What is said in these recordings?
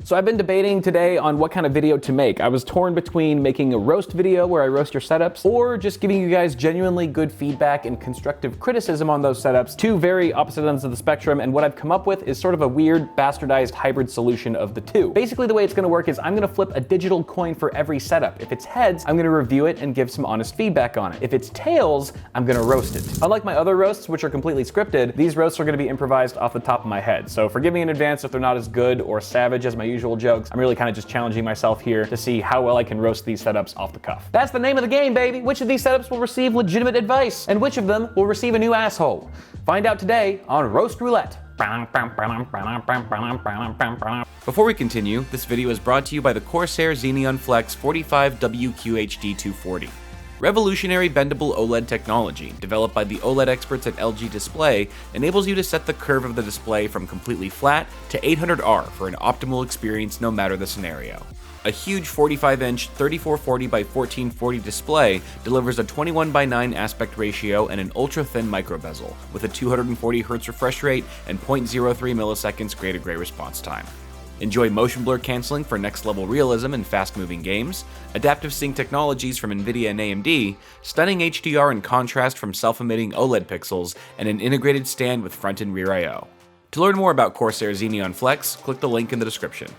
So I've been debating today on what kind of video to make. I was torn between making a roast video where I roast your setups, or just giving you guys genuinely good feedback and constructive criticism on those setups. Two very opposite ends of the spectrum, and what I've come up with is sort of a weird bastardized hybrid solution of the two. Basically the way it's gonna work is I'm gonna flip a digital coin for every setup. If it's heads, I'm gonna review it and give some honest feedback on it. If it's tails, I'm gonna roast it. Unlike my other roasts, which are completely scripted, these roasts are gonna be improvised off the top of my head. So forgive me in advance if they're not as good or savage as my usual jokes. I'm really kind of just challenging myself here to see how well I can roast these setups off the cuff. That's the name of the game, baby. Which of these setups will receive legitimate advice, and which of them will receive a new asshole? Find out today on Roast Roulette. Before we continue, this video is brought to you by the Corsair Xeneon Flex 45WQHD240. Revolutionary bendable OLED technology, developed by the OLED experts at LG Display, enables you to set the curve of the display from completely flat to 800R for an optimal experience no matter the scenario. A huge 45-inch 3440 by 1440 display delivers a 21:9 aspect ratio and an ultra-thin micro bezel, with a 240Hz refresh rate and 0.03 milliseconds gray-to-gray response time. Enjoy motion blur canceling for next-level realism in fast-moving games, adaptive sync technologies from NVIDIA and AMD, stunning HDR and contrast from self-emitting OLED pixels, and an integrated stand with front and rear I/O. To learn more about Corsair Xeneon Flex, click the link in the description.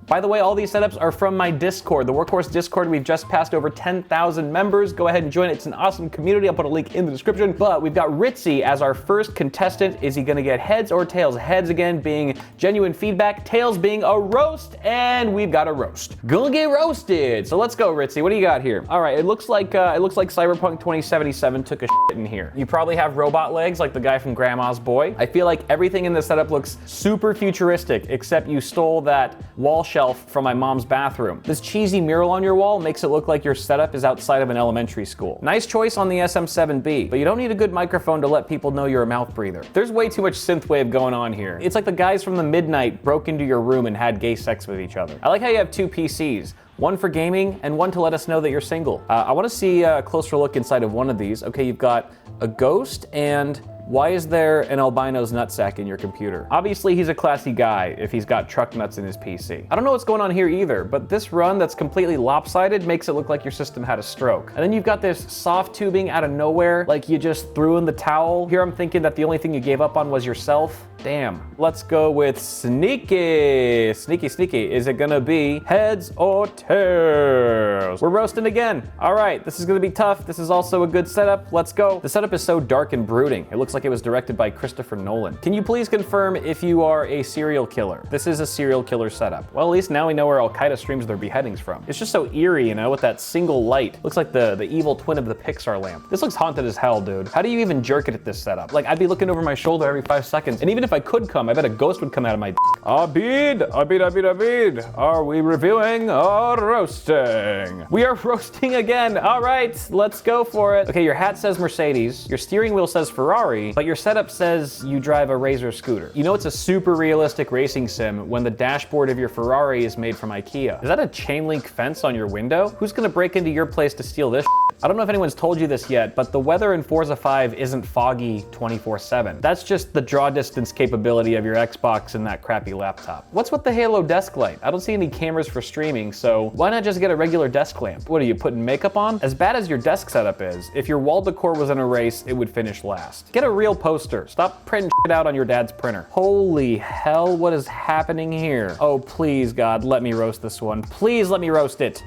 By the way, all these setups are from my Discord, the Workhorse Discord. We've just passed over 10,000 members. Go ahead and join it. It's an awesome community. I'll put a link in the description. But we've got Ritzy as our first contestant. Is he gonna get heads or tails? Heads again being genuine feedback, tails being a roast, and we've got a roast. Gonna get roasted. So let's go, Ritzy. What do you got here? All right, it looks like Cyberpunk 2077 took a shit in here. You probably have robot legs like the guy from Grandma's Boy. I feel like everything in this setup looks super futuristic, except you stole that wall shelf from my mom's bathroom. This cheesy mural on your wall makes it look like your setup is outside of an elementary school. Nice choice on the SM7B, but you don't need a good microphone to let people know you're a mouth breather. There's way too much synthwave going on here. It's like the guys from the Midnight broke into your room and had gay sex with each other. I like how you have two PCs. One for gaming and one to let us know that you're single. I want to see a closer look inside of one of these. Okay, you've got a ghost, and why is there an albino's nutsack in your computer? Obviously he's a classy guy if he's got truck nuts in his PC. I don't know what's going on here either, but this run that's completely lopsided makes it look like your system had a stroke. And then you've got this soft tubing out of nowhere, like you just threw in the towel. Here I'm thinking that the only thing you gave up on was yourself. Damn. Let's go with sneaky. Sneaky. Is it gonna be heads or tails? We're roasting again. All right, this is gonna be tough. This is also a good setup. Let's go. The setup is so dark and brooding. It looks like it was directed by Christopher Nolan. Can you please confirm if you are a serial killer? This is a serial killer setup. Well, at least now we know where Al-Qaeda streams their beheadings from. It's just so eerie, you know, with that single light. Looks like the evil twin of the Pixar lamp. This looks haunted as hell, dude. How do you even jerk it at this setup? Like, I'd be looking over my shoulder every 5 seconds, and even if I could come, I bet a ghost would come out of my Abid. Are we reviewing or roasting? We are roasting again. All right, let's go for it. Okay, your hat says Mercedes, your steering wheel says Ferrari, but your setup says you drive a Razor scooter. You know it's a super realistic racing sim when the dashboard of your Ferrari is made from IKEA. Is that a chain link fence on your window? Who's gonna break into your place to steal this shit? I don't know if anyone's told you this yet, but the weather in Forza 5 isn't foggy 24/7. That's just the draw distance capability of your Xbox and that crappy laptop. What's with the Halo desk light? I don't see any cameras for streaming, so why not just get a regular desk lamp? What are you putting makeup on? As bad as your desk setup is, if your wall decor was in a race, it would finish last. Get a real poster. Stop printing shit out on your dad's printer. Holy hell, what is happening here? Oh, please, God, let me roast this one. Please let me roast it.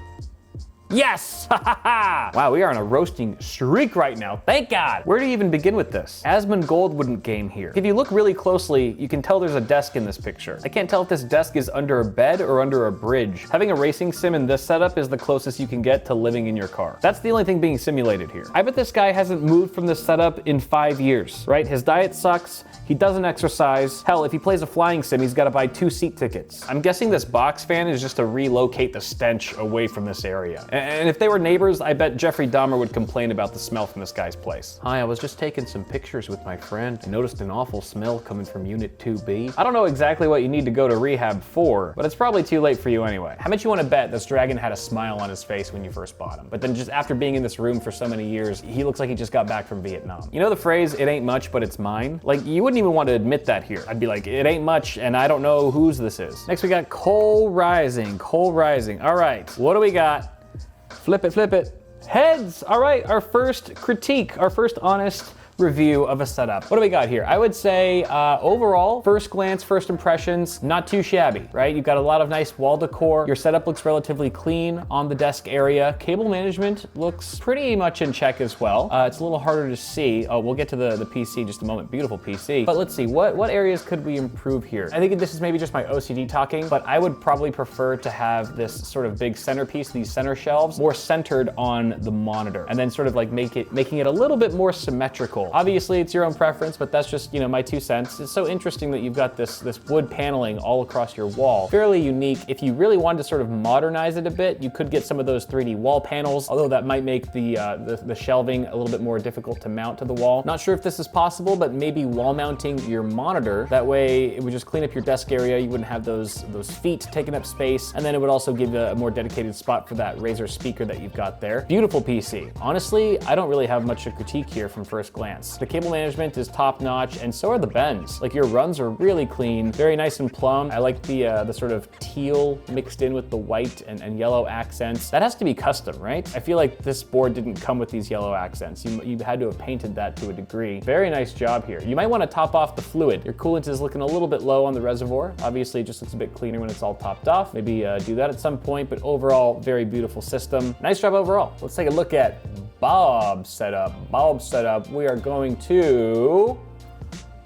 Yes! Wow, we are on a roasting streak right now. Thank God! Where do you even begin with this? Asmund Gold wouldn't game here. If you look really closely, you can tell there's a desk in this picture. I can't tell if this desk is under a bed or under a bridge. Having a racing sim in this setup is the closest you can get to living in your car. That's the only thing being simulated here. I bet this guy hasn't moved from this setup in 5 years, right? His diet sucks. He doesn't exercise. Hell, if he plays a flying sim, he's got to buy 2 seat tickets. I'm guessing this box fan is just to relocate the stench away from this area. And if they were neighbors, I bet Jeffrey Dahmer would complain about the smell from this guy's place. Hi, I was just taking some pictures with my friend. I noticed an awful smell coming from Unit 2B. I don't know exactly what you need to go to rehab for, but it's probably too late for you anyway. How much you want to bet this dragon had a smile on his face when you first bought him? But then just after being in this room for so many years, he looks like he just got back from Vietnam. You know the phrase, it ain't much, but it's mine? Like, you wouldn't even want to admit that here. I'd be like, it ain't much, and I don't know whose this is. Next we got Coal Rising. Coal Rising. All right, what do we got? Flip it, flip it. Heads. All right, our first critique, our first honest review of a setup. What do we got here? I would say overall, first glance, first impressions, not too shabby, right? You've got a lot of nice wall decor. Your setup looks relatively clean on the desk area. Cable management looks pretty much in check as well. It's a little harder to see. Oh, we'll get to the PC in just a moment. Beautiful PC. But let's see, what areas could we improve here? I think this is maybe just my OCD talking, but I would probably prefer to have this sort of big centerpiece, these center shelves, more centered on the monitor, and then sort of like making it a little bit more symmetrical. Obviously, it's your own preference, but that's just, you know, my 2 cents. It's so interesting that you've got this wood paneling all across your wall. Fairly unique. If you really wanted to sort of modernize it a bit, you could get some of those 3D wall panels, although that might make the shelving a little bit more difficult to mount to the wall. Not sure if this is possible, but maybe wall mounting your monitor. That way, it would just clean up your desk area. You wouldn't have those feet taking up space, and then it would also give a more dedicated spot for that Razer speaker that you've got there. Beautiful PC. Honestly, I don't really have much to critique here from first glance. The cable management is top notch, and so are the bends. Like, your runs are really clean, very nice and plumb. I like the sort of teal mixed in with the white and yellow accents. That has to be custom, right? I feel like this board didn't come with these yellow accents. You had to have painted that to a degree. Very nice job here. You might want to top off the fluid. Your coolant is looking a little bit low on the reservoir. Obviously, it just looks a bit cleaner when it's all topped off. Maybe do that at some point, but overall, very beautiful system. Nice job overall. Let's take a look at Bob's setup. Bob's setup, we are going to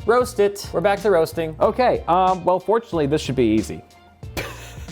roast it. We're back to roasting. Okay, well, fortunately, this should be easy.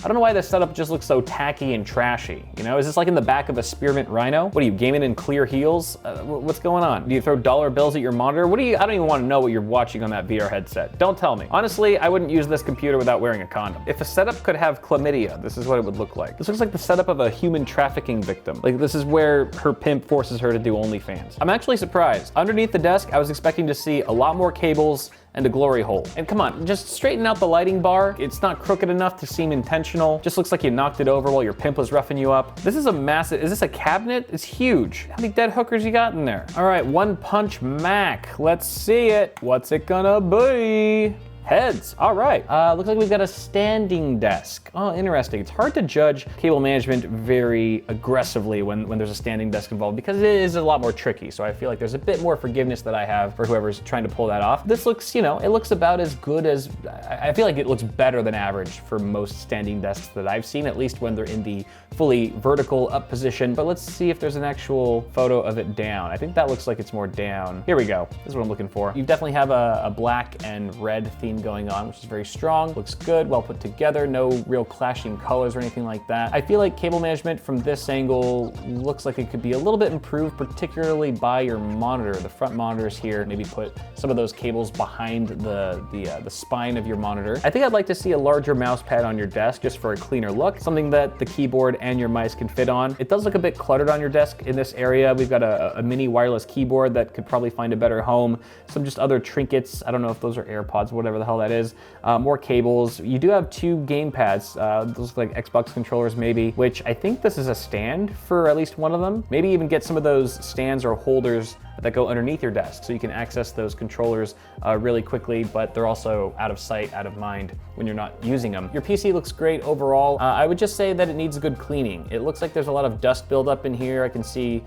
I don't know why this setup just looks so tacky and trashy. You know, is this like in the back of a Spearmint Rhino? What are you, gaming in clear heels? What's going on? Do you throw dollar bills at your monitor? I don't even want to know what you're watching on that VR headset. Don't tell me. Honestly, I wouldn't use this computer without wearing a condom. If a setup could have chlamydia, this is what it would look like. This looks like the setup of a human trafficking victim. Like, this is where her pimp forces her to do OnlyFans. I'm actually surprised. Underneath the desk, I was expecting to see a lot more cables and a glory hole. And come on, just straighten out the lighting bar. It's not crooked enough to seem intentional. Just looks like you knocked it over while your pimp was roughing you up. This is a massive, is this a cabinet? It's huge. How many dead hookers you got in there? All right, One Punch Mac. Let's see it. What's it gonna be? Heads. All right. Looks like we've got a standing desk. Oh, interesting. It's hard to judge cable management very aggressively when there's a standing desk involved, because it is a lot more tricky. So I feel like there's a bit more forgiveness that I have for whoever's trying to pull that off. This looks, you know, it looks about as good as, I feel like it looks better than average for most standing desks that I've seen, at least when they're in the fully vertical up position. But let's see if there's an actual photo of it down. I think that looks like it's more down. Here we go. This is what I'm looking for. You definitely have a black and red theme going on, which is very strong. Looks good, well put together, no real clashing colors or anything like that. I feel like cable management from this angle looks like it could be a little bit improved, particularly by your monitor. The front monitors here, maybe put some of those cables behind the spine of your monitor. I think I'd like to see a larger mouse pad on your desk just for a cleaner look, something that the keyboard and your mice can fit on. It does look a bit cluttered on your desk in this area. We've got a mini wireless keyboard that could probably find a better home. Some just other trinkets. I don't know if those are AirPods, whatever the hell that is. More cables. You do have 2 game pads. Those look like Xbox controllers maybe, which I think this is a stand for at least one of them. Maybe even get some of those stands or holders that go underneath your desk so you can access those controllers really quickly, but they're also out of sight, out of mind when you're not using them. Your PC looks great overall. I would just say that it needs a good cleaning. It looks like there's a lot of dust buildup in here. I can see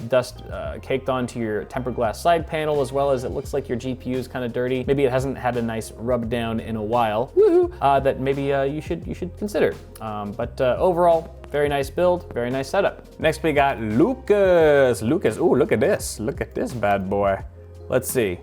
dust caked onto your tempered glass side panel, as well as it looks like your GPU is kind of dirty. Maybe it hasn't had a nice rub down in a while. Woohoo! That maybe you should consider. But overall, very nice build, very nice setup. Next we got Lucas. Lucas, ooh, look at this. Look at this bad boy. Let's see.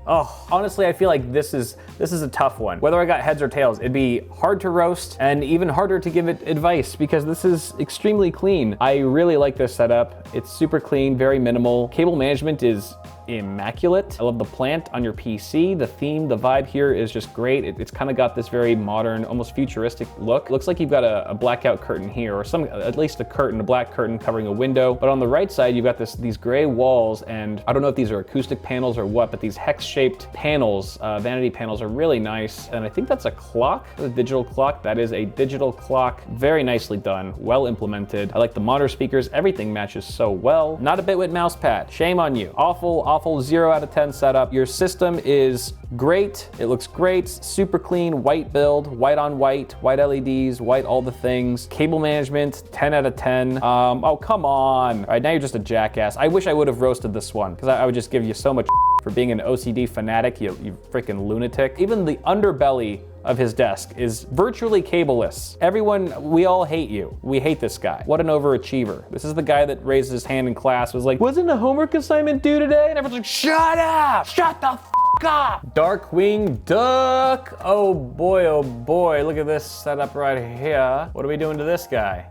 Oh, honestly, I feel like this is a tough one. Whether I got heads or tails, it'd be hard to roast and even harder to give it advice because this is extremely clean. I really like this setup. It's super clean, very minimal. Cable management is immaculate. I love the plant on your PC. The theme, the vibe here is just great. It's kind of got this very modern, almost futuristic look. Looks like you've got a blackout curtain here, or at least a curtain, a black curtain covering a window. But on the right side, you've got these gray walls, and I don't know if these are acoustic panels or what, but these hex-shaped panels, vanity panels, are really nice. And I think that's a clock, a digital clock. That is a digital clock. Very nicely done, well implemented. I like the monitor speakers. Everything matches so well. Not a BITWIT mouse pad. Shame on you. Awful 0 out of 10 setup. Your system is great. It looks great. Super clean, white build, white on white, white LEDs, white all the things. Cable management, 10 out of 10. Oh, come on. All right, now you're just a jackass. I wish I would have roasted this one, because I would just give you so much for being an OCD fanatic, you freaking lunatic. Even the underbelly of his desk is virtually cableless. Everyone, we all hate you. We hate this guy. What an overachiever. This is the guy that raised his hand in class, was like, wasn't a homework assignment due today? And everyone's like, shut up! Shut the f up! Darkwing Duck! Oh boy, look at this setup right here. What are we doing to this guy?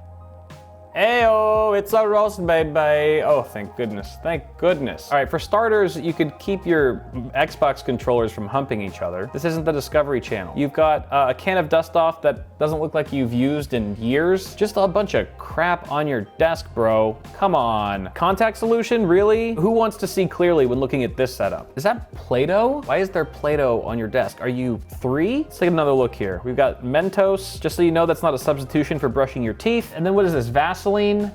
Ayo, it's a roast, baby. Oh, thank goodness, thank goodness. All right, for starters, you could keep your Xbox controllers from humping each other. This isn't the Discovery Channel. You've got a can of dust off that doesn't look like you've used in years. Just a bunch of crap on your desk, bro. Come on. Contact solution, really? Who wants to see clearly when looking at this setup? Is that Play-Doh? Why is there Play-Doh on your desk? Are you 3? Let's take another look here. We've got Mentos, just so you know that's not a substitution for brushing your teeth. And then what is this, Vaseline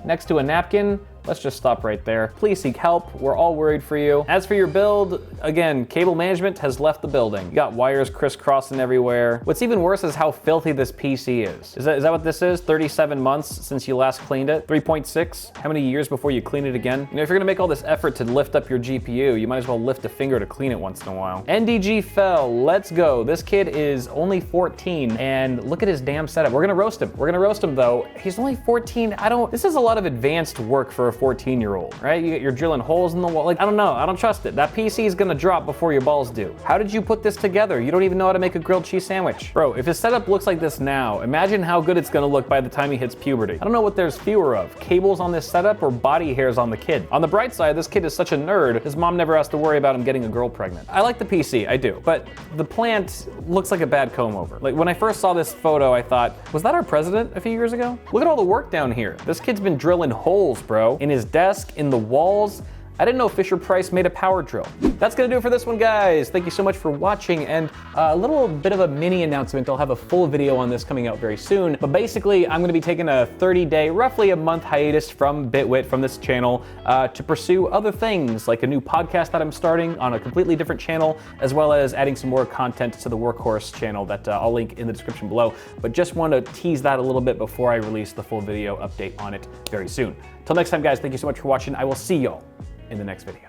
next to a napkin? Let's just stop right there. Please seek help. We're all worried for you. As for your build, again, cable management has left the building. You got wires crisscrossing everywhere. What's even worse is how filthy this PC is. Is that what this is? 37 months since you last cleaned it? 3.6? How many years before you clean it again? You know, if you're gonna make all this effort to lift up your GPU, you might as well lift a finger to clean it once in a while. NDG fell, let's go. This kid is only 14, and look at his damn setup. We're gonna roast him. We're gonna roast him though. He's only 14. This is a lot of advanced work for a 14-year-old, right? You're drilling holes in the wall. Like, I don't know. I don't trust it. That PC is gonna drop before your balls do. How did you put this together? You don't even know how to make a grilled cheese sandwich. Bro, if his setup looks like this now, imagine how good it's gonna look by the time he hits puberty. I don't know what there's fewer of, cables on this setup or body hairs on the kid. On the bright side, this kid is such a nerd, his mom never has to worry about him getting a girl pregnant. I like the PC, I do, but the plant looks like a bad comb over. Like, when I first saw this photo, I thought, was that our president a few years ago? Look at all the work down here. This kid's been drilling holes, bro. In his desk, in the walls. I didn't know Fisher-Price made a power drill. That's gonna do it for this one, guys. Thank you so much for watching, and a little bit of a mini announcement. I'll have a full video on this coming out very soon, but basically I'm gonna be taking a 30-day, roughly a month hiatus from BITWIT, from this channel, to pursue other things, like a new podcast that I'm starting on a completely different channel, as well as adding some more content to the Workhorse channel that I'll link in the description below. But just want to tease that a little bit before I release the full video update on it very soon. Till next time, guys, thank you so much for watching. I will see y'all in the next video.